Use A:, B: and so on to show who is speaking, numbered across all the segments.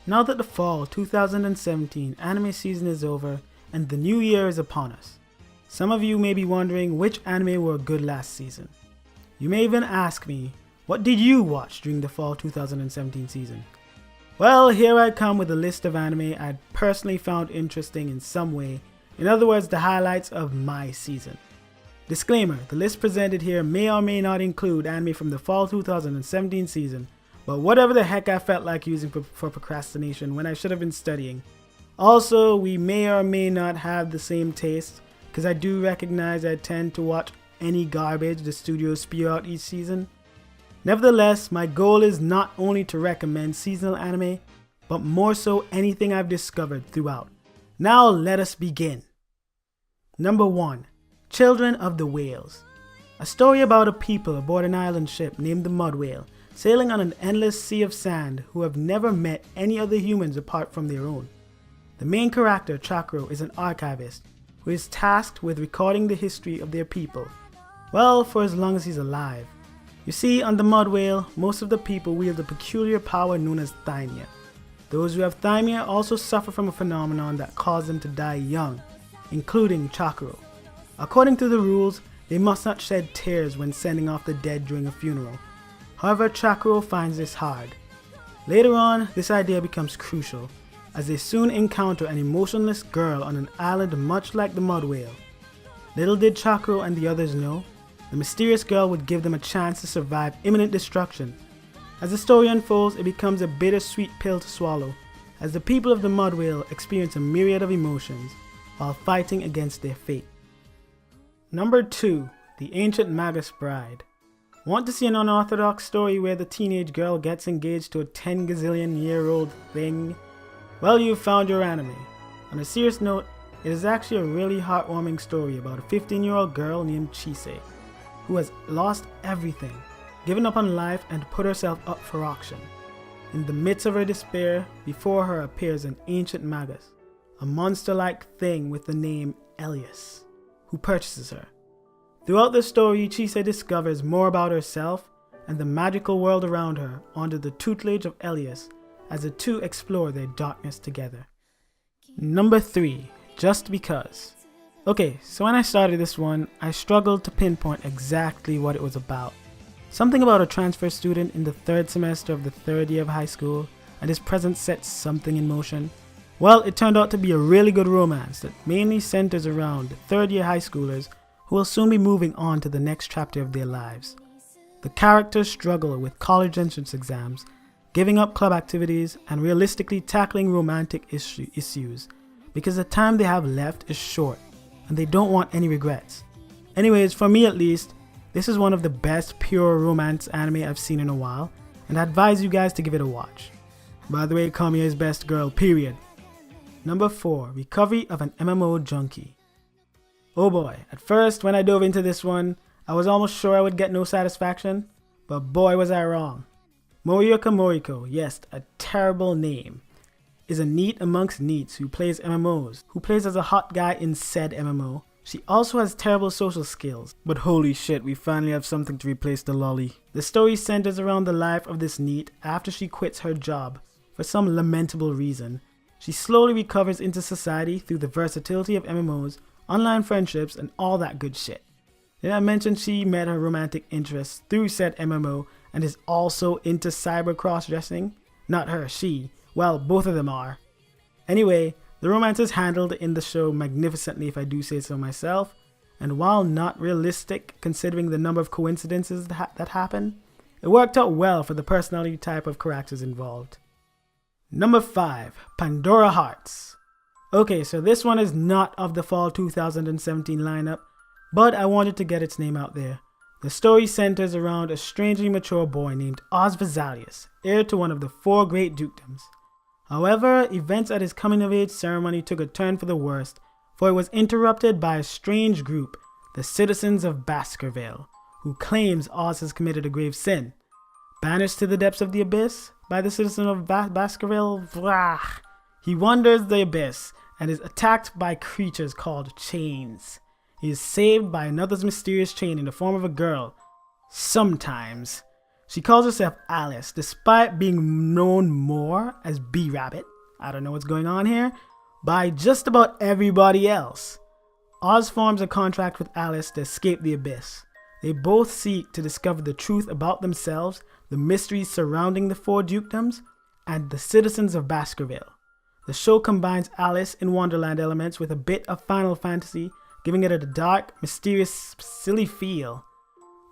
A: Now that the fall 2017 anime season is over and the new year is upon us, some of you may be wondering which anime were good last season. You may even ask me, what did you watch during the fall 2017 season? Well, here I come with a list of anime I'd personally found interesting in some way, in other words, the highlights of my season. Disclaimer, the list presented here may or may not include anime from the fall 2017 season, but whatever the heck I felt like using for procrastination when I should have been studying. Also, we may or may not have the same taste, because I do recognize I tend to watch any garbage the studios spew out each season. Nevertheless, my goal is not only to recommend seasonal anime, but more so anything I've discovered throughout. Now let us begin. Number 1. Children of the Whales. A story about a people aboard an island ship named the Mud Whale, sailing on an endless sea of sand who have never met any other humans apart from their own. The main character, Chakro, is an archivist who is tasked with recording the history of their people. Well, for as long as he's alive. You see, on the Mud Whale, most of the people wield a peculiar power known as thymia. Those who have thymia also suffer from a phenomenon that causes them to die young, including Chakro. According to the rules, they must not shed tears when sending off the dead during a funeral. However, Chakro finds this hard. Later on, this idea becomes crucial, as they soon encounter an emotionless girl on an island much like the Mud Whale. Little did Chakro and the others know, the mysterious girl would give them a chance to survive imminent destruction. As the story unfolds, it becomes a bittersweet pill to swallow, as the people of the Mud Whale experience a myriad of emotions while fighting against their fate. Number 2. The Ancient Magus Bride. Want to see an unorthodox story where the teenage girl gets engaged to a 10 gazillion year old thing? Well, you've found your anime. On a serious note, it is actually a really heartwarming story about a 15-year-old girl named Chise, who has lost everything, given up on life and put herself up for auction. In the midst of her despair, before her appears an ancient magus, a monster-like thing with the name Elias, who purchases her. Throughout the story, Chise discovers more about herself and the magical world around her under the tutelage of Elias as the two explore their darkness together. Number 3. Just Because. Okay, so when I started this one, I struggled to pinpoint exactly what it was about. Something about a transfer student in the 3rd semester of the 3rd year of high school, and his presence sets something in motion. Well, it turned out to be a really good romance that mainly centers around 3rd year high schoolers who will soon be moving on to the next chapter of their lives. The characters struggle with college entrance exams, giving up club activities, and realistically tackling romantic issues because the time they have left is short and they don't want any regrets. Anyways, for me at least, this is one of the best pure romance anime I've seen in a while, and I advise you guys to give it a watch. By the way, Kamiya is best girl, period. Number 4. Recovery of an MMO Junkie. Oh boy, at first when I dove into this one, I was almost sure I would get no satisfaction, but boy was I wrong. Morioka Moriko, yes, a terrible name, is a neat amongst neats who plays MMOs, who plays as a hot guy in said MMO. She also has terrible social skills, but holy shit, we finally have something to replace the lolly. The story centers around the life of this neat after she quits her job for some lamentable reason. She slowly recovers into society through the versatility of MMOs, online friendships, and all that good shit. Did I mention she met her romantic interest through said MMO and is also into cyber cross-dressing? Not her, she. Well, both of them are. Anyway, the romance is handled in the show magnificently if I do say so myself, and while not realistic considering the number of coincidences that happen, it worked out well for the personality type of characters involved. Number 5. Pandora Hearts. Okay, so this one is not of the fall 2017 lineup, but I wanted to get its name out there. The story centers around a strangely mature boy named Oz Vesalius, heir to one of the 4 great dukedoms. However, events at his coming-of-age ceremony took a turn for the worst, for it was interrupted by a strange group, the Citizens of Baskerville, who claims Oz has committed a grave sin. Banished to the depths of the abyss by the citizens of Baskerville, he wanders the abyss and is attacked by creatures called chains. He is saved by another's mysterious chain in the form of a girl. Sometimes. She calls herself Alice, despite being known more as B-Rabbit, I don't know what's going on here, by just about everybody else. Oz forms a contract with Alice to escape the abyss. They both seek to discover the truth about themselves, the mysteries surrounding the four dukedoms, and the citizens of Baskerville. The show combines Alice in Wonderland elements with a bit of Final Fantasy, giving it a dark, mysterious, silly feel.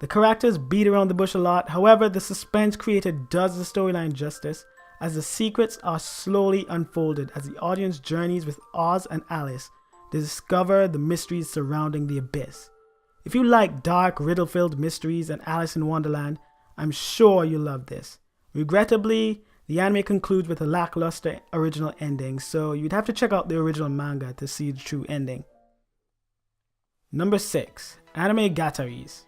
A: The characters beat around the bush a lot, however, the suspense created does the storyline justice, as the secrets are slowly unfolded as the audience journeys with Oz and Alice to discover the mysteries surrounding the abyss. If you like dark, riddle-filled mysteries and Alice in Wonderland, I'm sure you'll love this. Regrettably, the anime concludes with a lackluster original ending, so you'd have to check out the original manga to see the true ending. Number 6. Anime-Gataris.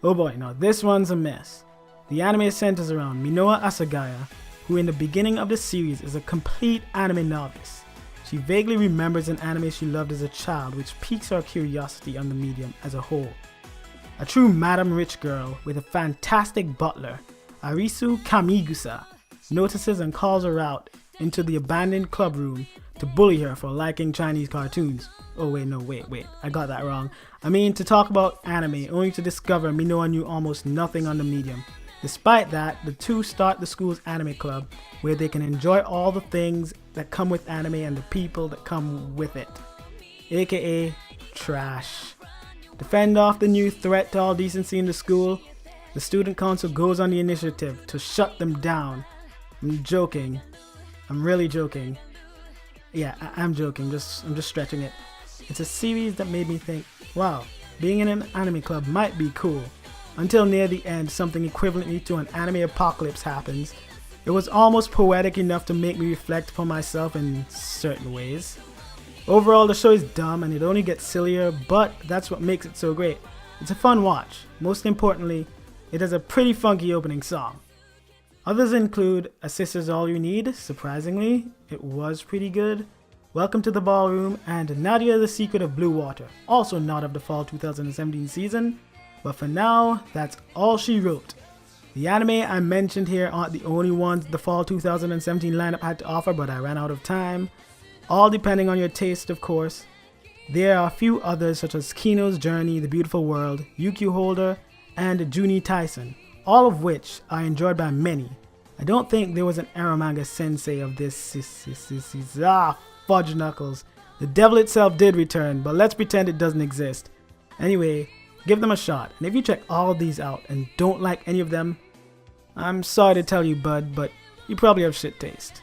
A: Oh boy, now this one's a mess. The anime centers around Minoa Asagaya, who in the beginning of the series is a complete anime novice. She vaguely remembers an anime she loved as a child, which piques her curiosity on the medium as a whole. A true Madam Rich girl with a fantastic butler, Arisu Kamigusa, notices and calls her out into the abandoned club room to bully her for liking Chinese cartoons. Oh wait, I got that wrong. I mean to talk about anime, only to discover Minoa knew almost nothing on the medium. Despite that, the two start the school's anime club, where they can enjoy all the things that come with anime and the people that come with it, aka trash. To fend off the new threat to all decency in the school, the student council goes on the initiative to shut them down. I'm joking. I'm really joking. Yeah, I'm joking. I'm just stretching it. It's a series that made me think, wow, being in an anime club might be cool. Until near the end, something equivalently to an anime apocalypse happens. It was almost poetic enough to make me reflect upon myself in certain ways. Overall, the show is dumb and it only gets sillier, but that's what makes it so great. It's a fun watch. Most importantly, it has a pretty funky opening song. Others include A Sister's All You Need, surprisingly, it was pretty good, Welcome to the Ballroom, and Nadia the Secret of Blue Water, also not of the fall 2017 season, but for now, that's all she wrote. The anime I mentioned here aren't the only ones the fall 2017 lineup had to offer, but I ran out of time, all depending on your taste of course. There are a few others such as Kino's Journey, The Beautiful World, Yukio Holder, and Juuni Taisen, all of which are enjoyed by many. I don't think there was an Eromanga sensei of this fudge knuckles. The devil itself did return, but let's pretend it doesn't exist. Anyway, give them a shot, and if you check all of these out and don't like any of them, I'm sorry to tell you bud, but you probably have shit taste.